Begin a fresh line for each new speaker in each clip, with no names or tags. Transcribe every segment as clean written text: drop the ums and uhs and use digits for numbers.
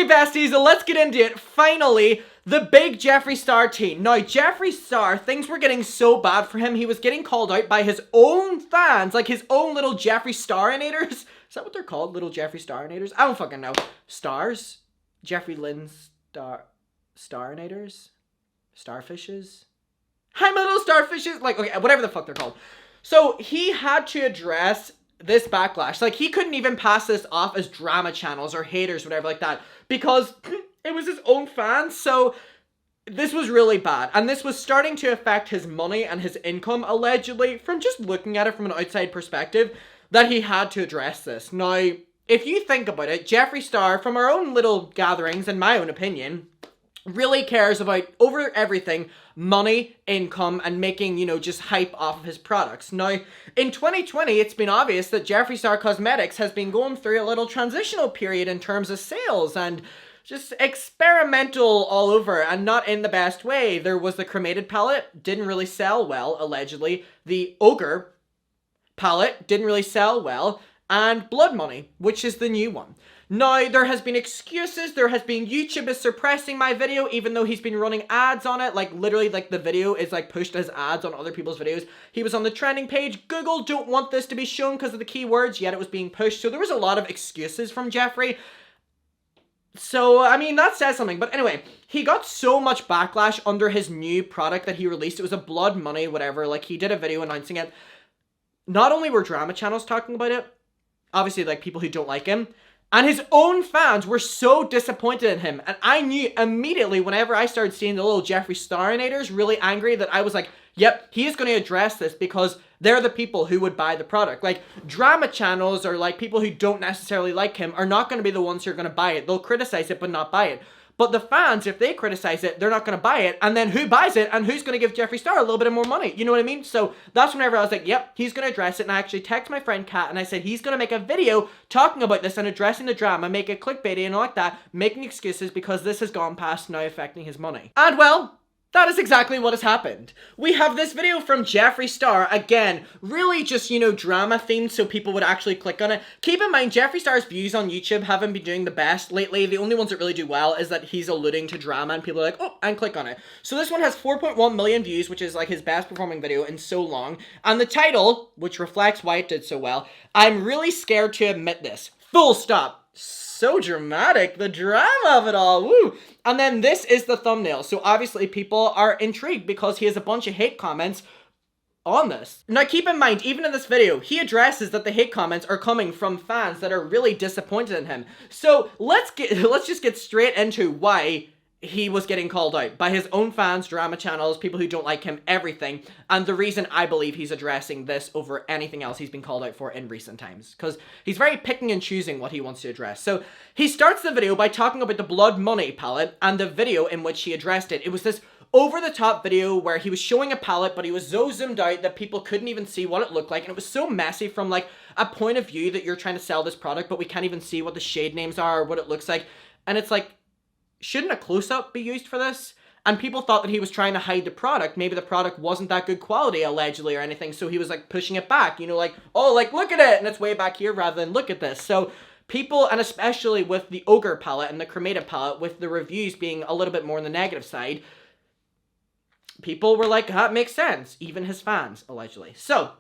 Okay, besties, let's get into it. Finally, the big Jeffree Star teen. Now, Jeffree Star, things were getting so bad for him, he was getting called out by his own fans, like his own little Jeffree Starinators. Is that what they're called? Little Jeffree Starinators? I don't fucking know. Stars? Jeffree Lynn Starinators? Starfishes? Hi, my little starfishes! Like, okay, whatever the fuck they're called. So, he had to address this backlash. Like, he couldn't even pass this off as drama channels or haters, whatever like that, because it was his own fans. So this was really bad, and this was starting to affect his money and his income, allegedly, from just looking at it from an outside perspective, that he had to address this. Now, if you think about it, Jeffree Star, from our own little gatherings, in my own opinion, really cares about, over everything, money, income, and making, you know, just hype off of his products. Now, in 2020, it's been obvious that Jeffree Star Cosmetics has been going through a little transitional period in terms of sales, and just experimental all over, and not in the best way. There was the cremated palette, didn't really sell well, allegedly. The ogre palette didn't really sell well, and Blood Money, which is the new one. Now, there has been excuses, there has been YouTube is suppressing my video, even though he's been running ads on it, like, literally, like, the video is, like, pushed as ads on other people's videos. He was on the trending page. Google don't want this to be shown because of the keywords, yet it was being pushed, so there was a lot of excuses from Jeffree. So, I mean, that says something. But anyway, he got so much backlash under his new product that he released. It was a Blood Money, whatever. Like, he did a video announcing it. Not only were drama channels talking about it, obviously, like, people who don't like him, and his own fans were so disappointed in him. And I knew immediately whenever I started seeing the little Jeffree Starinators really angry that I was like, yep, he is going to address this because they're the people who would buy the product. Like, drama channels or, like, people who don't necessarily like him are not going to be the ones who are going to buy it. They'll criticize it but not buy it. But the fans, if they criticize it, they're not going to buy it. And then who buys it? And who's going to give Jeffree Star a little bit of more money? You know what I mean? So that's whenever I was like, yep, he's going to address it. And I actually texted my friend Kat and I said, he's going to make a video talking about this and addressing the drama, make it clickbaity and all like that, making excuses because this has gone past now affecting his money. And well, that is exactly what has happened. We have this video from Jeffree Star, again, really just, you know, drama themed so people would actually click on it. Keep in mind, Jeffree Star's views on YouTube haven't been doing the best lately. The only ones that really do well is that he's alluding to drama and people are like, oh, and click on it. So this one has 4.1 million views, which is like his best performing video in so long. And the title, which reflects why it did so well, I'm really scared to admit this. Full stop. So dramatic, the drama of it all, woo! And then this is the thumbnail, so obviously people are intrigued because he has a bunch of hate comments on this. Now keep in mind, even in this video, he addresses that the hate comments are coming from fans that are really disappointed in him. So let's just get straight into why he was getting called out by his own fans, drama channels, people who don't like him, everything. And the reason I believe he's addressing this over anything else he's been called out for in recent times. Because he's very picking and choosing what he wants to address. So he starts the video by talking about the Blood Money palette and the video in which he addressed it. It was this over-the-top video where he was showing a palette, but he was so zoomed out that people couldn't even see what it looked like. And it was so messy from like a point of view that you're trying to sell this product, but we can't even see what the shade names are or what it looks like. And it's like, shouldn't a close-up be used for this? And people thought that he was trying to hide the product. Maybe the product wasn't that good quality, allegedly, or anything, so he was, like, pushing it back. You know, like, oh, like, look at it! And it's way back here rather than look at this. So people, and especially with the Ogre palette and the Cremated palette, with the reviews being a little bit more on the negative side, people were like, that makes sense. Even his fans, allegedly. So,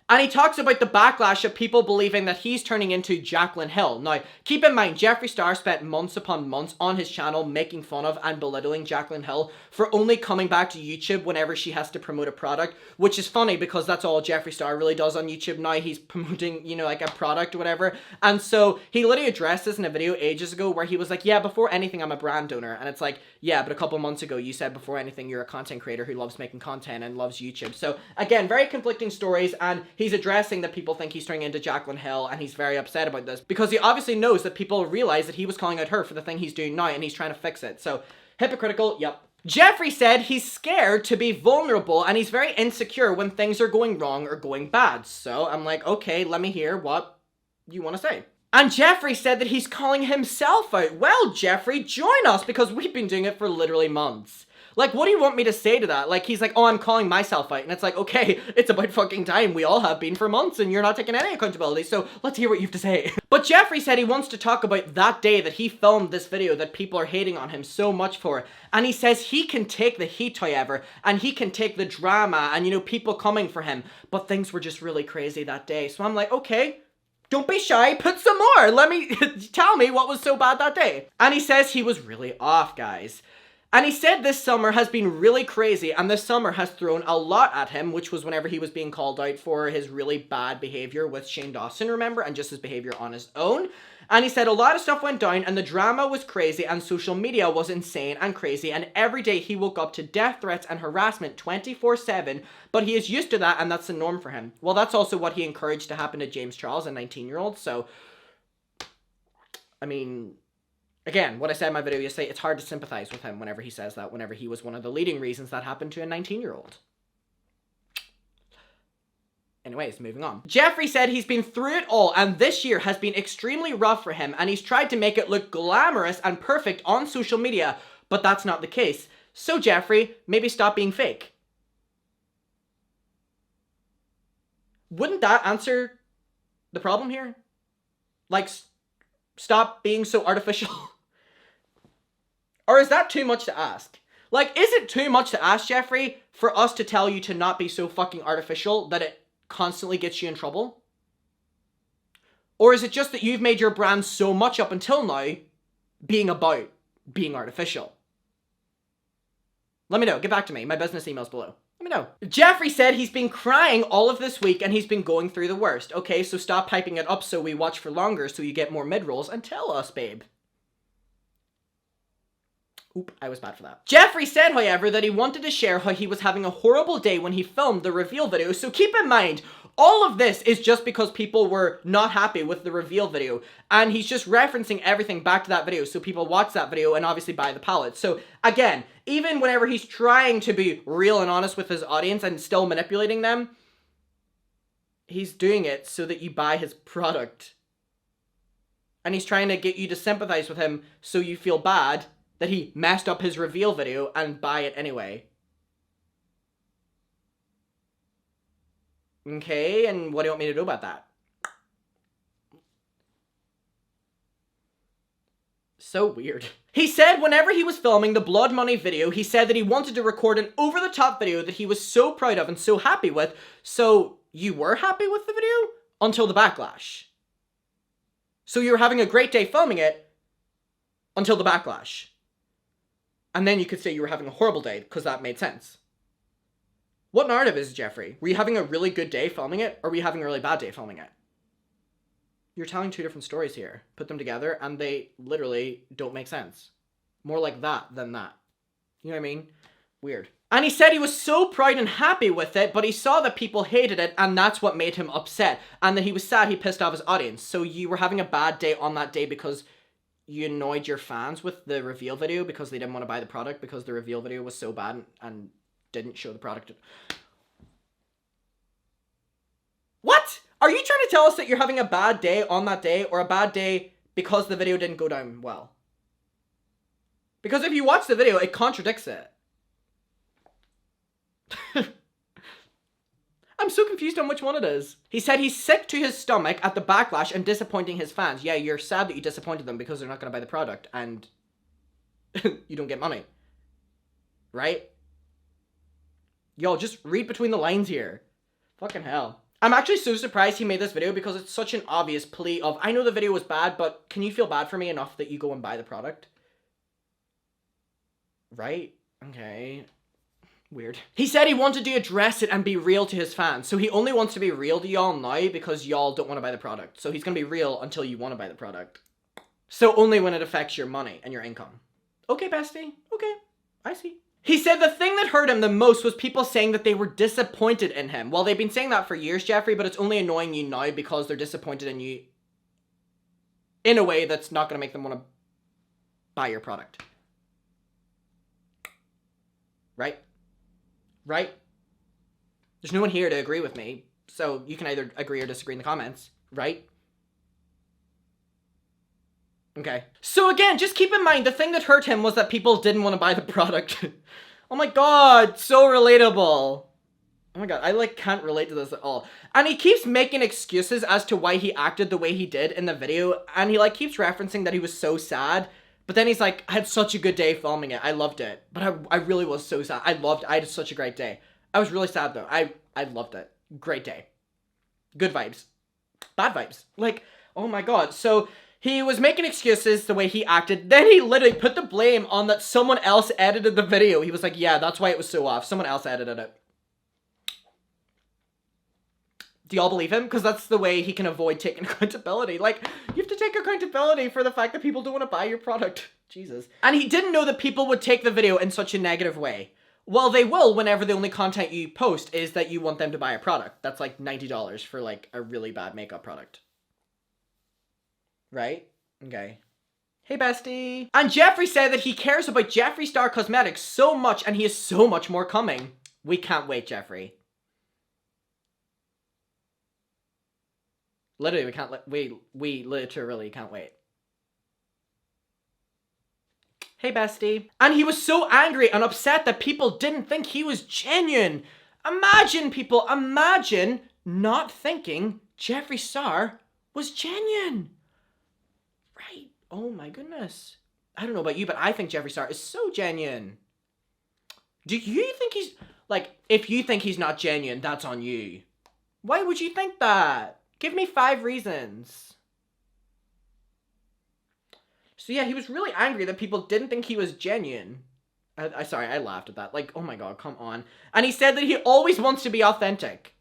and he talks about the backlash of people believing that he's turning into Jaclyn Hill. Now, keep in mind, Jeffree Star spent months upon months on his channel making fun of and belittling Jaclyn Hill for only coming back to YouTube whenever she has to promote a product, which is funny because that's all Jeffree Star really does on YouTube now. He's promoting, you know, like a product or whatever. And so he literally addressed this in a video ages ago where he was like, yeah, before anything, I'm a brand owner. And it's like, yeah, but a couple months ago, you said before anything, you're a content creator who loves making content and loves YouTube. So again, very conflicting stories, and he's addressing that people think he's turning into Jaclyn Hill, and he's very upset about this because he obviously knows that people realize that he was calling out her for the thing he's doing now, and he's trying to fix it. So, hypocritical, yep. Jeffree said he's scared to be vulnerable, and he's very insecure when things are going wrong or going bad. So, I'm like, okay, let me hear what you want to say. And Jeffree said that he's calling himself out. Well, Jeffree, join us, because we've been doing it for literally months. Like, what do you want me to say to that? Like, he's like, oh, I'm calling myself out. And it's like, okay, it's about fucking time. We all have been for months and you're not taking any accountability. So let's hear what you have to say. But Jeffree said he wants to talk about that day that he filmed this video that people are hating on him so much for. And he says he can take the heat, however, and he can take the drama and, you know, people coming for him. But things were just really crazy that day. So I'm like, okay, don't be shy, put some more. Let me, tell me what was so bad that day. And he says he was really off, guys. And he said this summer has been really crazy, and this summer has thrown a lot at him, which was whenever he was being called out for his really bad behavior with Shane Dawson, remember? And just his behavior on his own. And he said a lot of stuff went down, and the drama was crazy, and social media was insane and crazy, and every day he woke up to death threats and harassment 24/7, but he is used to that, and that's the norm for him. Well, that's also what he encouraged to happen to James Charles, a 19-year-old, so, I mean, again, what I said in my video yesterday, it's hard to sympathize with him whenever he says that, whenever he was one of the leading reasons that happened to a 19-year-old. Anyways, moving on. Jeffree said he's been through it all, and this year has been extremely rough for him, and he's tried to make it look glamorous and perfect on social media, but that's not the case. So Jeffree, maybe stop being fake. Wouldn't that answer the problem here? Like, stop being so artificial? Or is that too much to ask? Like, is it too much to ask, Jeffree, for us to tell you to not be so fucking artificial that it constantly gets you in trouble? Or is it just that you've made your brand so much up until now being about being artificial? Let me know. Get back to me. My business email's below. Let me know. Jeffree said he's been crying all of this week and he's been going through the worst. Okay, so stop hyping it up so we watch for longer so you get more mid-rolls and tell us, babe. Oop, I was bad for that. Jeffree said, however, that he wanted to share how he was having a horrible day when he filmed the reveal video, so keep in mind, all of this is just because people were not happy with the reveal video, and he's just referencing everything back to that video, so people watch that video and obviously buy the palette. So, again, even whenever he's trying to be real and honest with his audience and still manipulating them, he's doing it so that you buy his product. And he's trying to get you to sympathize with him so you feel bad that he messed up his reveal video and buy it anyway. Okay, and what do you want me to do about that? So weird. He said whenever he was filming the Blood Money video, he said that he wanted to record an over-the-top video that he was so proud of and so happy with. So you were happy with the video? Until the backlash. So you were having a great day filming it until the backlash. And then you could say you were having a horrible day, because that made sense. What narrative is Jeffree? Were you having a really good day filming it, or were you having a really bad day filming it? You're telling two different stories here. Put them together, and they literally don't make sense. More like that than that. You know what I mean? Weird. And he said he was so proud and happy with it, but he saw that people hated it, and that's what made him upset. And that he was sad he pissed off his audience. So you were having a bad day on that day because you annoyed your fans with the reveal video because they didn't want to buy the product because the reveal video was so bad and didn't show the product. What? Are you trying to tell us that you're having a bad day on that day or a bad day because the video didn't go down well? Because if you watch the video, it contradicts it. I'm so confused on which one it is. He said he's sick to his stomach at the backlash and disappointing his fans. Yeah, you're sad that you disappointed them because they're not going to buy the product and you don't get money. Right? Yo, just read between the lines here. Fucking hell. I'm actually so surprised he made this video because it's such an obvious plea of, I know the video was bad, but can you feel bad for me enough that you go and buy the product? Right? Okay. Weird. He said he wanted to address it and be real to his fans. So he only wants to be real to y'all now because y'all don't want to buy the product. So he's going to be real until you want to buy the product. So only when it affects your money and your income. Okay, bestie. Okay. I see. He said the thing that hurt him the most was people saying that they were disappointed in him. Well, they've been saying that for years, Jeffree, but it's only annoying you now because they're disappointed in you in a way that's not going to make them want to buy your product. Right? Right? There's no one here to agree with me, so you can either agree or disagree in the comments, right? Okay. So again, just keep in mind, the thing that hurt him was that people didn't want to buy the product. Oh my god, so relatable. Oh my god, I like can't relate to this at all. And he keeps making excuses as to why he acted the way he did in the video, and he like keeps referencing that he was so sad, but then he's like, I had such a good day filming it, I loved it, but I really was so sad. I had such a great day. I was really sad though. I loved it. Great day. Good vibes. Bad vibes. Like, oh my god. So he was making excuses the way he acted. Then he literally put the blame on that someone else edited the video. He was like, yeah, that's why it was so off. Someone else edited it. Do y'all believe him? Because that's the way he can avoid taking accountability. Like, you have to take accountability for the fact that people don't want to buy your product. Jesus. And he didn't know that people would take the video in such a negative way. Well, they will whenever the only content you post is that you want them to buy a product. That's like $90 for like a really bad makeup product. Right? Okay. Hey, bestie. And Jeffree said that he cares about Jeffree Star Cosmetics so much and he has so much more coming. We can't wait, Jeffree. Literally, we can't we literally can't wait. Hey, bestie. And he was so angry and upset that people didn't think he was genuine. Imagine, people, imagine not thinking Jeffree Star was genuine. Right. Oh my goodness. I don't know about you, but I think Jeffree Star is so genuine. Do you think he's, like, if you think he's not genuine, that's on you. Why would you think that? Give me 5 reasons. So yeah, he was really angry that people didn't think he was genuine. Sorry, I laughed at that. Like, oh my god, come on. And he said that he always wants to be authentic.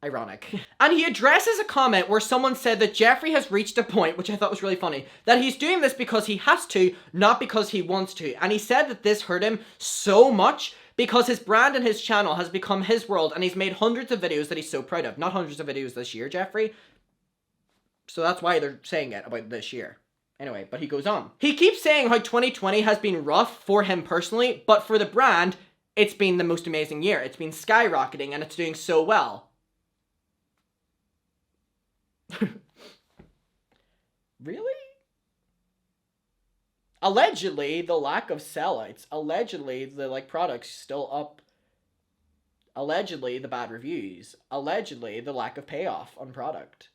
Ironic. And he addresses a comment where someone said that Jeffree has reached a point, which I thought was really funny, that he's doing this because he has to, not because he wants to. And he said that this hurt him so much because his brand and his channel has become his world and he's made hundreds of videos that he's so proud of. Not hundreds of videos this year, Jeffree. So that's why they're saying it about this year. Anyway, but he goes on. He keeps saying how 2020 has been rough for him personally, but for the brand, it's been the most amazing year. It's been skyrocketing and it's doing so well. Really? Allegedly, the lack of sellouts. Allegedly, the products still up. Allegedly, the bad reviews. Allegedly, the lack of payoff on product.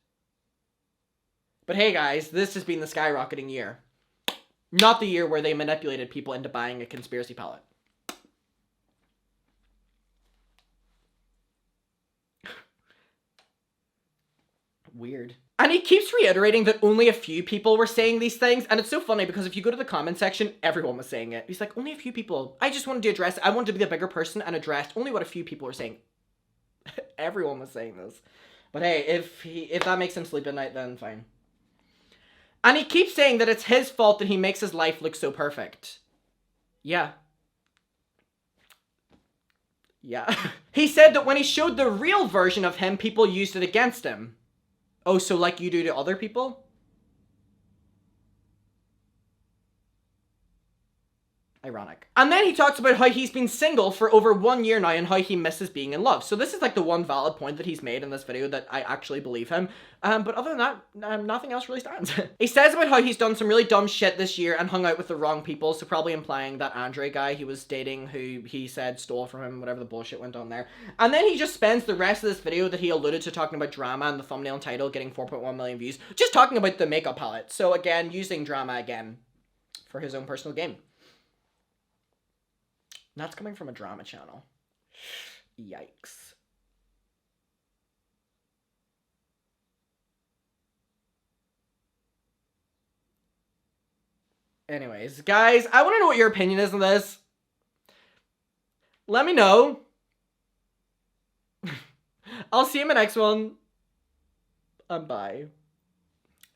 But hey guys, this has been the skyrocketing year. Not the year where they manipulated people into buying a conspiracy palette. Weird. And he keeps reiterating that only a few people were saying these things, and it's so funny because if you go to the comment section, everyone was saying it. He's like, only a few people. I just wanted to address it. I wanted to be the bigger person and addressed only what a few people were saying. Everyone was saying this. But hey, if that makes him sleep at night, then fine. And he keeps saying that it's his fault that he makes his life look so perfect. Yeah. Yeah. He said that when he showed the real version of him, people used it against him. Oh, so like you do to other people? Ironic. And then he talks about how he's been single for over 1 year now and how he misses being in love. So this is like the one valid point that he's made in this video that I actually believe him. But other than that, nothing else really stands. He says about how he's done some really dumb shit this year and hung out with the wrong people. So probably implying that Andre guy he was dating who he said stole from him, whatever the bullshit went on there. And then he just spends the rest of this video that he alluded to talking about drama and the thumbnail and title getting 4.1 million views. Just talking about the makeup palette. So again, using drama again for his own personal gain. That's coming from a drama channel. Yikes. Anyways, guys, I want to know what your opinion is on this. Let me know. I'll see you in my next one. Bye.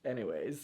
Anyways.